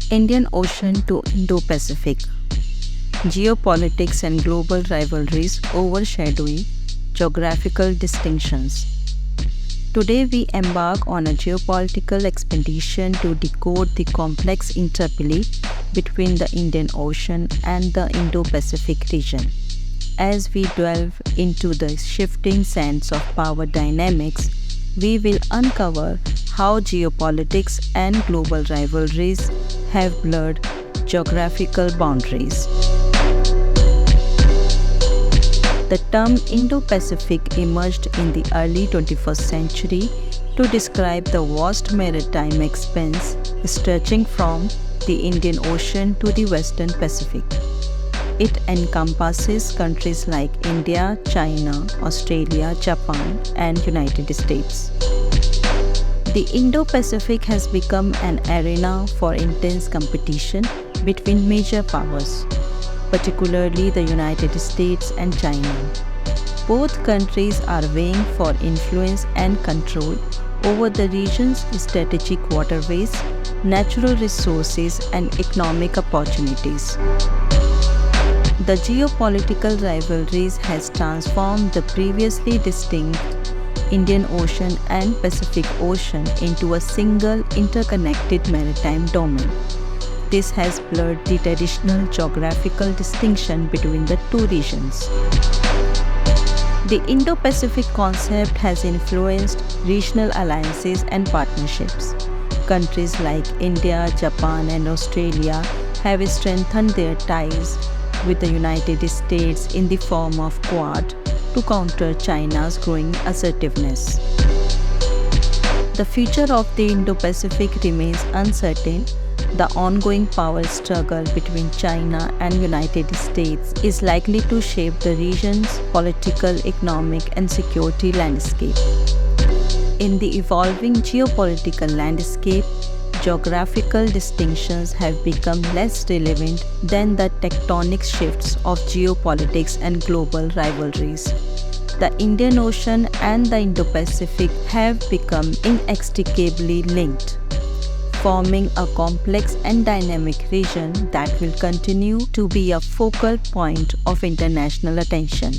Indian Ocean to Indo-Pacific, Geopolitics and Global Rivalries Overshadowing Geographical Distinctions. Today we embark on a geopolitical expedition to decode the complex interplay between the Indian Ocean and the Indo-Pacific region. As we delve into the shifting sands of power dynamics, we will uncover how geopolitics and global rivalries have blurred geographical boundaries. The term Indo-Pacific emerged in the early 21st century to describe the vast maritime expanse stretching from the Indian Ocean to the Western Pacific. It encompasses countries like India, China, Australia, Japan, and United States. The Indo-Pacific has become an arena for intense competition between major powers, particularly the United States and China. Both countries are vying for influence and control over the region's strategic waterways, natural resources, and economic opportunities. The geopolitical rivalries has transformed the previously distinct Indian Ocean and Pacific Ocean into a single interconnected maritime domain. This has blurred the traditional geographical distinction between the two regions. The Indo-Pacific concept has influenced regional alliances and partnerships. Countries like India, Japan, and Australia have strengthened their ties with the United States in the form of Quad to counter China's growing assertiveness. The future of the Indo-Pacific remains uncertain. The ongoing power struggle between China and United States is likely to shape the region's political, economic, and security landscape. In the evolving geopolitical landscape, geographical distinctions have become less relevant than the tectonic shifts of geopolitics and global rivalries. The Indian Ocean and the Indo-Pacific have become inextricably linked, forming a complex and dynamic region that will continue to be a focal point of international attention.